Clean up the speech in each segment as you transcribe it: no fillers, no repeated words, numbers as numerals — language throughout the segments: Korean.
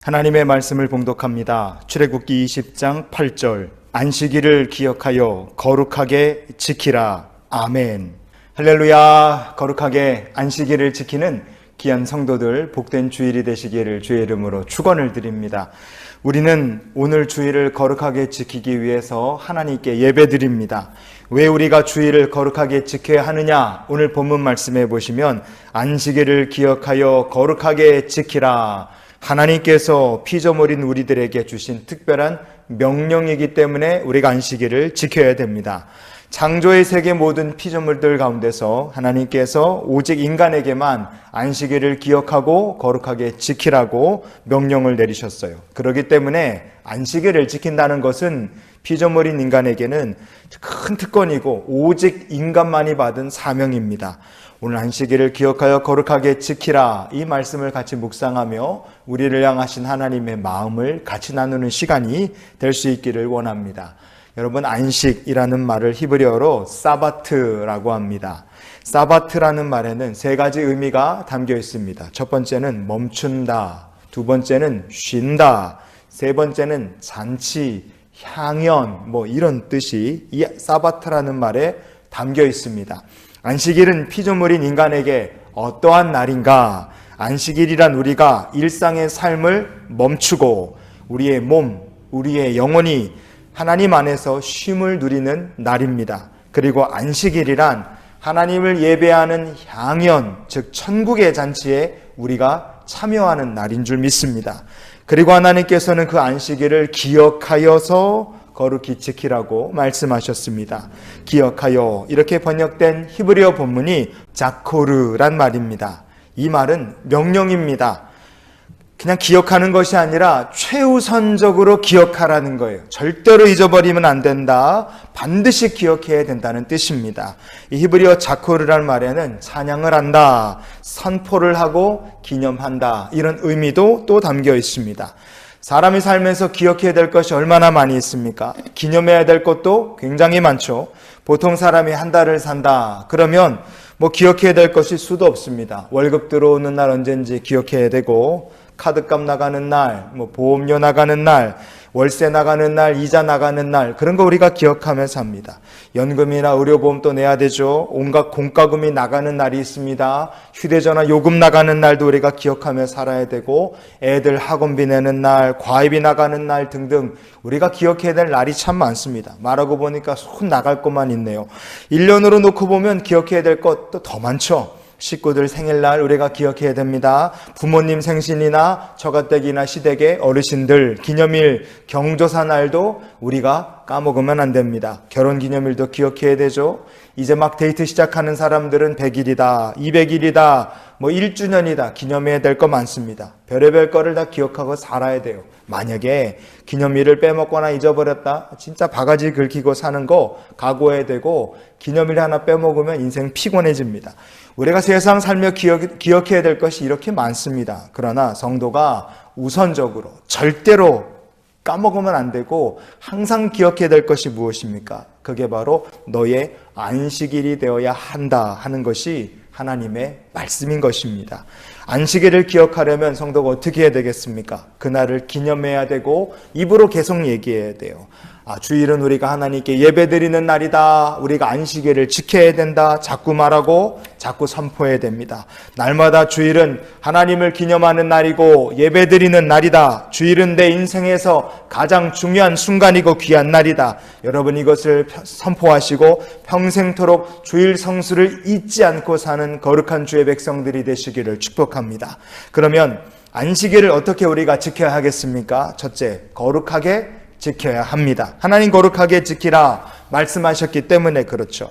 하나님의 말씀을 봉독합니다. 출애굽기 20장 8절 안식일을 기억하여 거룩하게 지키라. 아멘. 할렐루야. 거룩하게 안식일을 지키는 귀한 성도들 복된 주일이 되시기를 주의 이름으로 축원을 드립니다. 우리는 오늘 주일을 거룩하게 지키기 위해서 하나님께 예배드립니다. 왜 우리가 주일을 거룩하게 지켜야 하느냐? 오늘 본문 말씀해 보시면 안식일을 기억하여 거룩하게 지키라. 하나님께서 피조물인 우리들에게 주신 특별한 명령이기 때문에 우리가 안식일을 지켜야 됩니다. 창조의 세계 모든 피조물들 가운데서 하나님께서 오직 인간에게만 안식일을 기억하고 거룩하게 지키라고 명령을 내리셨어요. 그렇기 때문에 안식일을 지킨다는 것은 피조물인 인간에게는 큰 특권이고 오직 인간만이 받은 사명입니다. 오늘 안식일을 기억하여 거룩하게 지키라, 이 말씀을 같이 묵상하며 우리를 향하신 하나님의 마음을 같이 나누는 시간이 될 수 있기를 원합니다. 여러분, 안식이라는 말을 히브리어로 사바트라고 합니다. 사바트라는 말에는 세 가지 의미가 담겨 있습니다. 첫 번째는 멈춘다, 두 번째는 쉰다, 세 번째는 잔치, 향연, 이런 뜻이 이 사바트라는 말에 담겨 있습니다. 안식일은 피조물인 인간에게 어떠한 날인가? 안식일이란 우리가 일상의 삶을 멈추고 우리의 몸, 우리의 영혼이 하나님 안에서 쉼을 누리는 날입니다. 그리고 안식일이란 하나님을 예배하는 향연, 즉 천국의 잔치에 우리가 참여하는 날인 줄 믿습니다. 그리고 하나님께서는 그 안식일을 기억하여서 거룩히 지키라고 말씀하셨습니다. 기억하여, 이렇게 번역된 히브리어 본문이 자코르란 말입니다. 이 말은 명령입니다. 그냥 기억하는 것이 아니라 최우선적으로 기억하라는 거예요. 절대로 잊어버리면 안 된다. 반드시 기억해야 된다는 뜻입니다. 이 히브리어 자코르란 말에는 찬양을 한다, 선포를 하고 기념한다, 이런 의미도 또 담겨 있습니다. 사람이 살면서 기억해야 될 것이 얼마나 많이 있습니까? 기념해야 될 것도 굉장히 많죠. 보통 사람이 한 달을 산다 그러면 기억해야 될 것이 수도 없습니다. 월급 들어오는 날 언제인지 기억해야 되고, 카드값 나가는 날, 보험료 나가는 날, 월세 나가는 날, 이자 나가는 날, 그런 거 우리가 기억하면서 합니다. 연금이나 의료보험도 내야 되죠. 온갖 공과금이 나가는 날이 있습니다. 휴대전화 요금 나가는 날도 우리가 기억하며 살아야 되고, 애들 학원비 내는 날, 과외비 나가는 날 등등 우리가 기억해야 될 날이 참 많습니다. 말하고 보니까 손 나갈 것만 있네요. 1년으로 놓고 보면 기억해야 될 것도 더 많죠. 식구들 생일날 우리가 기억해야 됩니다. 부모님 생신이나 처가댁이나 시댁의 어르신들 기념일, 경조사 날도 우리가 까먹으면 안 됩니다. 결혼기념일도 기억해야 되죠. 이제 막 데이트 시작하는 사람들은 100일이다, 200일이다, 1주년이다 기념해야 될 거 많습니다. 별의별 거를 다 기억하고 살아야 돼요. 만약에 기념일을 빼먹거나 잊어버렸다, 진짜 바가지 긁히고 사는 거 각오해야 되고, 기념일 하나 빼먹으면 인생 피곤해집니다. 우리가 세상 살며 기억해야 될 것이 이렇게 많습니다. 그러나 성도가 우선적으로 절대로 까먹으면 안 되고 항상 기억해야 될 것이 무엇입니까? 그게 바로 너의 안식일이 되어야 한다 하는 것이 하나님의 말씀인 것입니다. 안식일을 기억하려면 성도가 어떻게 해야 되겠습니까? 그날을 기념해야 되고 입으로 계속 얘기해야 돼요. 주일은 우리가 하나님께 예배드리는 날이다, 우리가 안식일을 지켜야 된다, 자꾸 말하고 자꾸 선포해야 됩니다. 날마다 주일은 하나님을 기념하는 날이고 예배드리는 날이다. 주일은 내 인생에서 가장 중요한 순간이고 귀한 날이다. 여러분, 이것을 선포하시고 평생토록 주일 성수를 잊지 않고 사는 거룩한 주의 백성들이 되시기를 축복합니다. 그러면 안식일을 어떻게 우리가 지켜야 하겠습니까? 첫째, 거룩하게 지켜야 합니다. 하나님 거룩하게 지키라 말씀하셨기 때문에 그렇죠.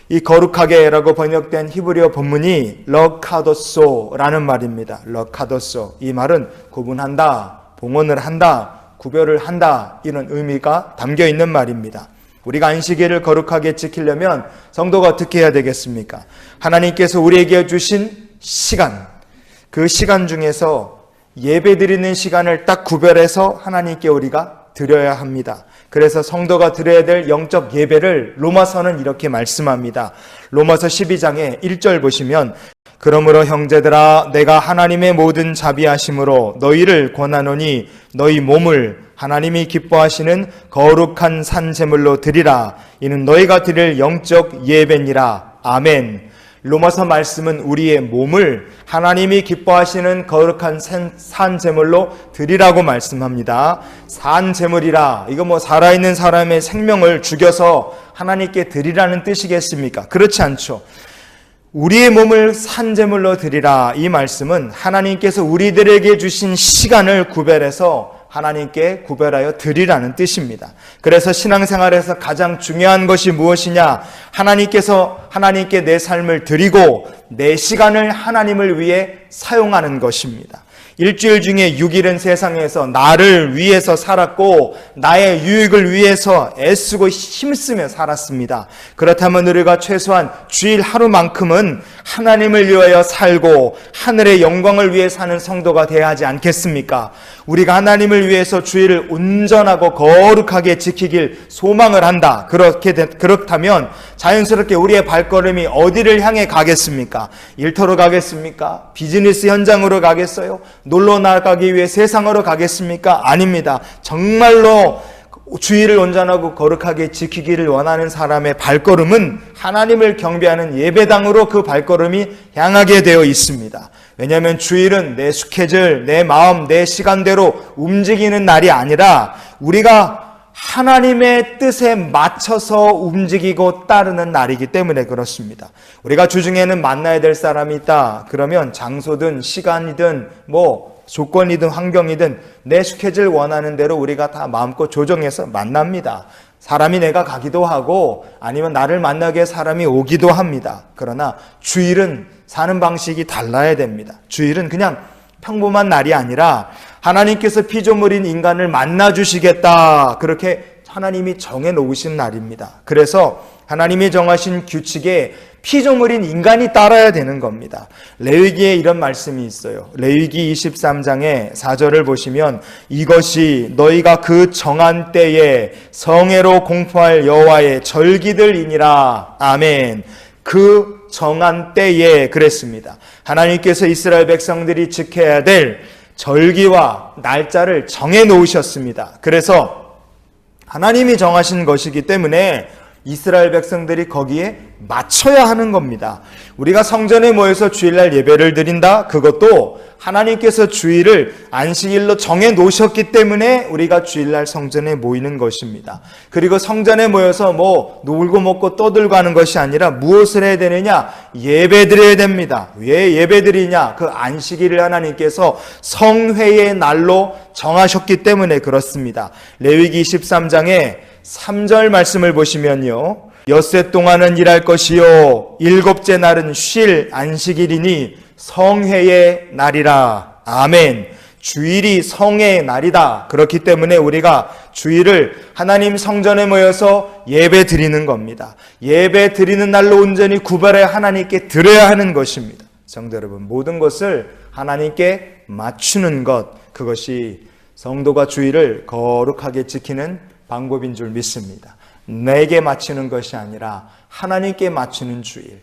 이 거룩하게라고 번역된 히브리어 본문이 럭카도소라는 말입니다. 럭카도소, 이 말은 구분한다, 봉헌을 한다, 구별을 한다, 이런 의미가 담겨 있는 말입니다. 우리가 안식일을 거룩하게 지키려면 성도가 어떻게 해야 되겠습니까? 하나님께서 우리에게 주신 시간, 그 시간 중에서 예배드리는 시간을 딱 구별해서 하나님께 우리가 드려야 합니다. 그래서 성도가 드려야 될 영적 예배를 로마서는 이렇게 말씀합니다. 로마서 12장에 1절 보시면 그러므로 형제들아 내가 하나님의 모든 자비하심으로 너희를 권하노니 너희 몸을 하나님이 기뻐하시는 거룩한 산제물로 드리라. 이는 너희가 드릴 영적 예배니라. 아멘. 로마서 말씀은 우리의 몸을 하나님이 기뻐하시는 거룩한 산제물로 드리라고 말씀합니다. 산제물이라 이거 살아있는 사람의 생명을 죽여서 하나님께 드리라는 뜻이겠습니까? 그렇지 않죠. 우리의 몸을 산제물로 드리라 이 말씀은 하나님께서 우리들에게 주신 시간을 구별해서 하나님께 구별하여 드리라는 뜻입니다. 그래서 신앙생활에서 가장 중요한 것이 무엇이냐? 하나님께 내 삶을 드리고 내 시간을 하나님을 위해 사용하는 것입니다. 일주일 중에 6일은 세상에서 나를 위해서 살았고 나의 유익을 위해서 애쓰고 힘쓰며 살았습니다. 그렇다면 우리가 최소한 주일 하루만큼은 하나님을 위하여 살고 하늘의 영광을 위해 사는 성도가 되어야 하지 않겠습니까? 우리가 하나님을 위해서 주일을 온전하고 거룩하게 지키길 소망을 한다. 그렇다면 자연스럽게 우리의 발걸음이 어디를 향해 가겠습니까? 일터로 가겠습니까? 비즈니스 현장으로 가겠어요? 놀러 나가기 위해 세상으로 가겠습니까? 아닙니다. 정말로 주의를 온전하고 거룩하게 지키기를 원하는 사람의 발걸음은 하나님을 경배하는 예배당으로 그 발걸음이 향하게 되어 있습니다. 왜냐하면 주일은 내 스케줄, 내 마음, 내 시간대로 움직이는 날이 아니라 우리가 하나님의 뜻에 맞춰서 움직이고 따르는 날이기 때문에 그렇습니다. 우리가 주중에는 만나야 될 사람이 있다. 그러면 장소든 시간이든 조건이든 환경이든 내 스케줄 원하는 대로 우리가 다 마음껏 조정해서 만납니다. 사람이 내가 가기도 하고 아니면 나를 만나게 사람이 오기도 합니다. 그러나 주일은 사는 방식이 달라야 됩니다. 주일은 그냥 평범한 날이 아니라 하나님께서 피조물인 인간을 만나주시겠다. 그렇게 하나님이 정해놓으신 날입니다. 그래서 하나님이 정하신 규칙에 피조물인 인간이 따라야 되는 겁니다. 레위기에 이런 말씀이 있어요. 레위기 23장의 4절을 보시면 이것이 너희가 그 정한 때에 성회로 공포할 여호와의 절기들이니라. 아멘. 그 정한 때에 그랬습니다. 하나님께서 이스라엘 백성들이 지켜야 될 절기와 날짜를 정해 놓으셨습니다. 그래서 하나님이 정하신 것이기 때문에 이스라엘 백성들이 거기에 맞춰야 하는 겁니다. 우리가 성전에 모여서 주일날 예배를 드린다? 그것도 하나님께서 주일을 안식일로 정해 놓으셨기 때문에 우리가 주일날 성전에 모이는 것입니다. 그리고 성전에 모여서 놀고 먹고 떠들고 하는 것이 아니라 무엇을 해야 되느냐? 예배 드려야 됩니다. 왜 예배 드리냐? 그 안식일을 하나님께서 성회의 날로 정하셨기 때문에 그렇습니다. 레위기 13장에 3절 말씀을 보시면요. 엿새 동안은 일할 것이요 일곱째 날은 쉴 안식일이니 성회의 날이라. 아멘. 주일이 성회의 날이다. 그렇기 때문에 우리가 주일을 하나님 성전에 모여서 예배 드리는 겁니다. 예배 드리는 날로 온전히 구별해 하나님께 드려야 하는 것입니다. 성도 여러분, 모든 것을 하나님께 맞추는 것, 그것이 성도가 주일을 거룩하게 지키는 방법인 줄 믿습니다. 내게 맞추는 것이 아니라 하나님께 맞추는 주일,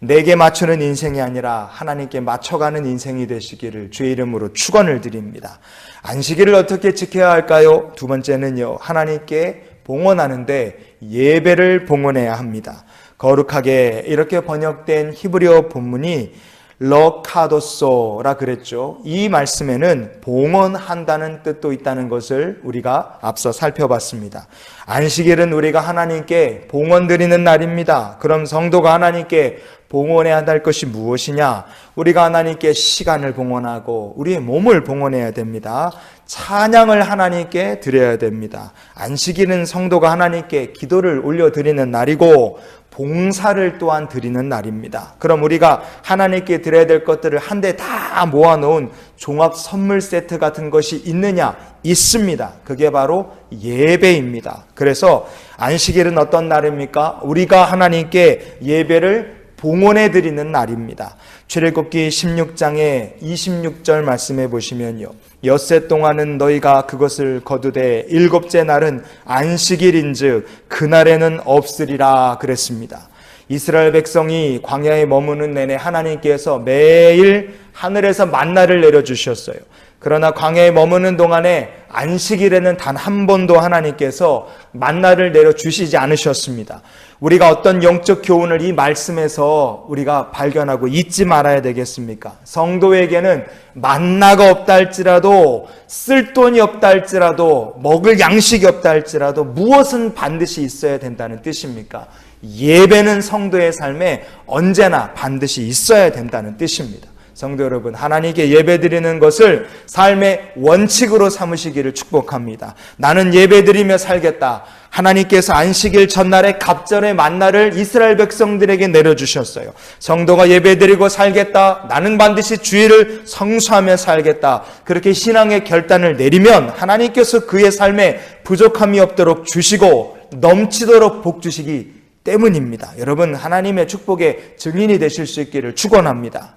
내게 맞추는 인생이 아니라 하나님께 맞춰가는 인생이 되시기를 주의 이름으로 축원을 드립니다. 안식일을 어떻게 지켜야 할까요? 두 번째는요, 하나님께 봉헌하는데 예배를 봉헌해야 합니다. 거룩하게 이렇게 번역된 히브리어 본문이 러카도소라 그랬죠. 이 말씀에는 봉헌한다는 뜻도 있다는 것을 우리가 앞서 살펴봤습니다. 안식일은 우리가 하나님께 봉헌 드리는 날입니다. 그럼 성도가 하나님께 봉헌해야 할 것이 무엇이냐? 우리가 하나님께 시간을 봉헌하고 우리의 몸을 봉헌해야 됩니다. 찬양을 하나님께 드려야 됩니다. 안식일은 성도가 하나님께 기도를 올려드리는 날이고 봉사를 또한 드리는 날입니다. 그럼 우리가 하나님께 드려야 될 것들을 한데 다 모아놓은 종합 선물 세트 같은 것이 있느냐? 있습니다. 그게 바로 예배입니다. 그래서 안식일은 어떤 날입니까? 우리가 하나님께 예배를 봉헌해 드리는 날입니다. 출애굽기 16장의 26절 말씀해 보시면요, 엿새 동안은 너희가 그것을 거두되 일곱째 날은 안식일인즉 그날에는 없으리라 그랬습니다. 이스라엘 백성이 광야에 머무는 내내 하나님께서 매일 하늘에서 만나를 내려주셨어요. 그러나 광야에 머무는 동안에 안식일에는 단 한 번도 하나님께서 만나를 내려주시지 않으셨습니다. 우리가 어떤 영적 교훈을 이 말씀에서 우리가 발견하고 잊지 말아야 되겠습니까? 성도에게는 만나가 없다 할지라도, 쓸 돈이 없다 할지라도, 먹을 양식이 없다 할지라도 무엇은 반드시 있어야 된다는 뜻입니까? 예배는 성도의 삶에 언제나 반드시 있어야 된다는 뜻입니다. 성도 여러분, 하나님께 예배드리는 것을 삶의 원칙으로 삼으시기를 축복합니다. 나는 예배드리며 살겠다. 하나님께서 안식일 전날에 갑절의 만나를 이스라엘 백성들에게 내려주셨어요. 성도가 예배드리고 살겠다. 나는 반드시 주일을 성수하며 살겠다. 그렇게 신앙의 결단을 내리면 하나님께서 그의 삶에 부족함이 없도록 주시고 넘치도록 복 주시기 때문입니다. 여러분, 하나님의 축복의 증인이 되실 수 있기를 축원합니다.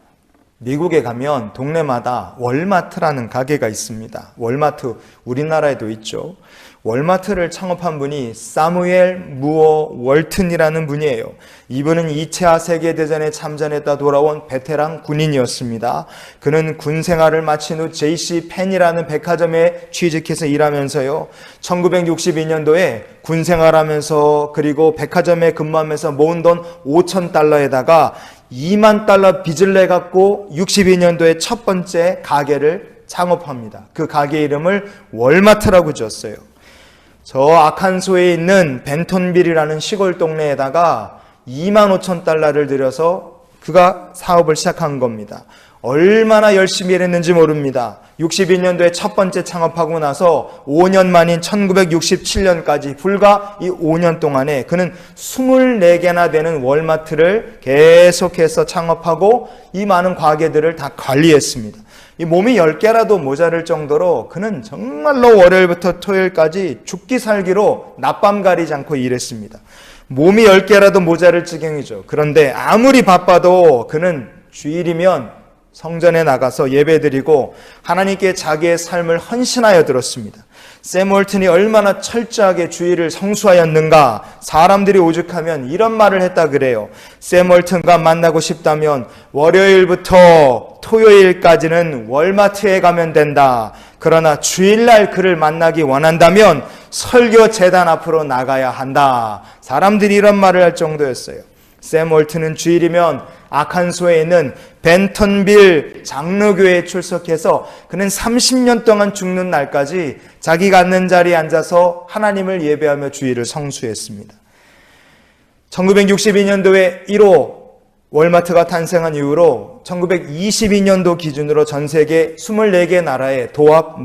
미국에 가면 동네마다 월마트라는 가게가 있습니다. 월마트, 우리나라에도 있죠. 월마트를 창업한 분이 사무엘 무어 월튼이라는 분이에요. 이분은 2차 세계대전에 참전했다 돌아온 베테랑 군인이었습니다. 그는 군 생활을 마친 후 JC 펜이라는 백화점에 취직해서 일하면서요, 1962년도에 군 생활하면서 그리고 백화점에 근무하면서 모은 돈 5,000달러에다가 2만 달러 빚을 내갖고 62년도에 첫 번째 가게를 창업합니다. 그 가게 이름을 월마트라고 지었어요. 저 아칸소에 있는 벤톤빌이라는 시골 동네에다가 2만 5천 달러를 들여서 그가 사업을 시작한 겁니다. 얼마나 열심히 일했는지 모릅니다. 62년도에 첫 번째 창업하고 나서 5년 만인 1967년까지 불과 이 5년 동안에 그는 24개나 되는 월마트를 계속해서 창업하고 이 많은 가게들을 다 관리했습니다. 이 몸이 10개라도 모자랄 정도로 그는 정말로 월요일부터 토요일까지 죽기 살기로 낮밤 가리지 않고 일했습니다. 몸이 10개라도 모자랄 지경이죠. 그런데 아무리 바빠도 그는 주일이면 성전에 나가서 예배드리고 하나님께 자기의 삶을 헌신하여 들었습니다. 샘 월튼이 얼마나 철저하게 주일을 성수하였는가. 사람들이 오죽하면 이런 말을 했다 그래요. 샘 월튼과 만나고 싶다면 월요일부터 토요일까지는 월마트에 가면 된다. 그러나 주일날 그를 만나기 원한다면 설교 재단 앞으로 나가야 한다. 사람들이 이런 말을 할 정도였어요. 샘 월튼은 주일이면 아칸소에 있는 벤턴빌 장로교회에 출석해서 그는 30년 동안 죽는 날까지 자기가 앉는 자리에 앉아서 하나님을 예배하며 주일을 성수했습니다. 1962년도에 1호 월마트가 탄생한 이후로 1922년도 기준으로 전 세계 24개 나라에 도합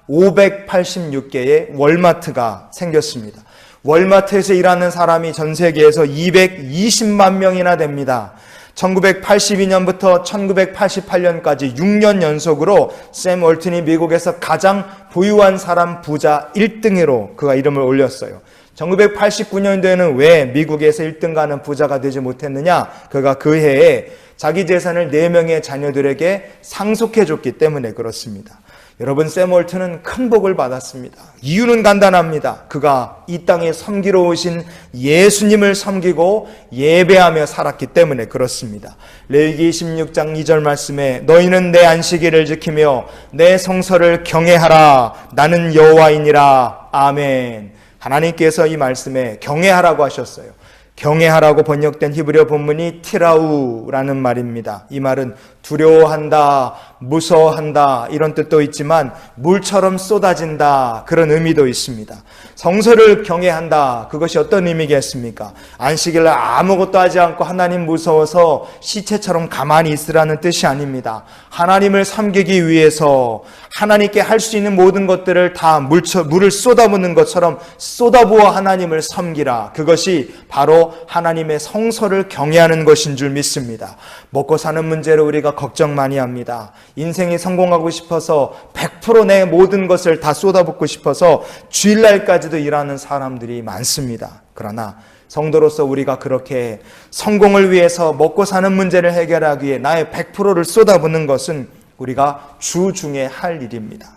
1586개의 월마트가 생겼습니다. 월마트에서 일하는 사람이 전 세계에서 220만 명이나 됩니다. 1982년부터 1988년까지 6년 연속으로 샘 월튼이 미국에서 가장 부유한 사람 부자 1등으로 그가 이름을 올렸어요. 1989년도에는 왜 미국에서 1등가는 부자가 되지 못했느냐? 그가 그 해에 자기 재산을 4명의 자녀들에게 상속해줬기 때문에 그렇습니다. 여러분, 샘 월튼은 큰 복을 받았습니다. 이유는 간단합니다. 그가 이 땅에 섬기러 오신 예수님을 섬기고 예배하며 살았기 때문에 그렇습니다. 레위기 26장 2절 말씀에 너희는 내 안식일을 지키며 내 성서를 경외하라. 나는 여호와이니라. 아멘. 하나님께서 이 말씀에 경외하라고 하셨어요. 경외하라고 번역된 히브리어 본문이 티라우라는 말입니다. 이 말은 두려워한다, 무서워한다 이런 뜻도 있지만 물처럼 쏟아진다 그런 의미도 있습니다. 성서를 경외한다, 그것이 어떤 의미겠습니까? 안식일날 아무것도 하지 않고 하나님 무서워서 시체처럼 가만히 있으라는 뜻이 아닙니다. 하나님을 섬기기 위해서 하나님께 할 수 있는 모든 것들을 다 물을 쏟아붓는 것처럼 쏟아부어 하나님을 섬기라. 그것이 바로 하나님의 성서를 경외하는 것인 줄 믿습니다. 먹고 사는 문제로 우리가 걱정 많이 합니다. 인생이 성공하고 싶어서 100% 내 모든 것을 다 쏟아붓고 싶어서 주일날까지도 일하는 사람들이 많습니다. 그러나 성도로서 우리가 그렇게 성공을 위해서 먹고 사는 문제를 해결하기 위해 나의 100%를 쏟아붓는 것은 우리가 주 중에 할 일입니다.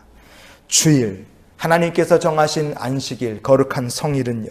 주일, 하나님께서 정하신 안식일, 거룩한 성일은요,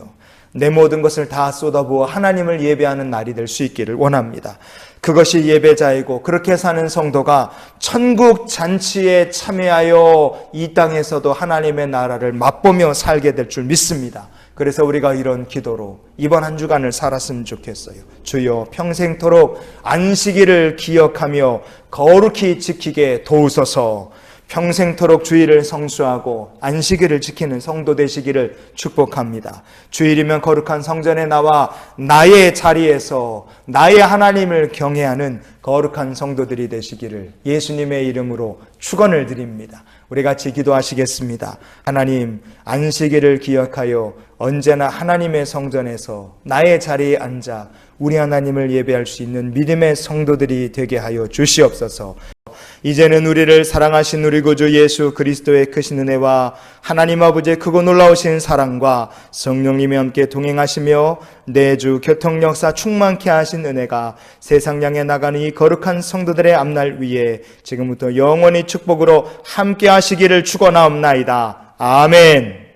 내 모든 것을 다 쏟아부어 하나님을 예배하는 날이 될 수 있기를 원합니다. 그것이 예배자이고 그렇게 사는 성도가 천국 잔치에 참여하여 이 땅에서도 하나님의 나라를 맛보며 살게 될 줄 믿습니다. 그래서 우리가 이런 기도로 이번 한 주간을 살았으면 좋겠어요. 주여, 평생토록 안식일을 기억하며 거룩히 지키게 도우소서. 평생토록 주일을 성수하고 안식일을 지키는 성도 되시기를 축복합니다. 주일이면 거룩한 성전에 나와 나의 자리에서 나의 하나님을 경외하는 거룩한 성도들이 되시기를 예수님의 이름으로 축원을 드립니다. 우리 같이 기도하시겠습니다. 하나님, 안식일을 기억하여 언제나 하나님의 성전에서 나의 자리에 앉아 우리 하나님을 예배할 수 있는 믿음의 성도들이 되게 하여 주시옵소서. 이제는 우리를 사랑하신 우리 구주 예수 그리스도의 크신 은혜와 하나님 아버지의 크고 놀라우신 사랑과 성령님이 함께 동행하시며 내주 교통 역사 충만케 하신 은혜가 세상 향해 나가는 이 거룩한 성도들의 앞날 위에 지금부터 영원히 축복으로 함께 하시기를 축원하옵나이다. 아멘.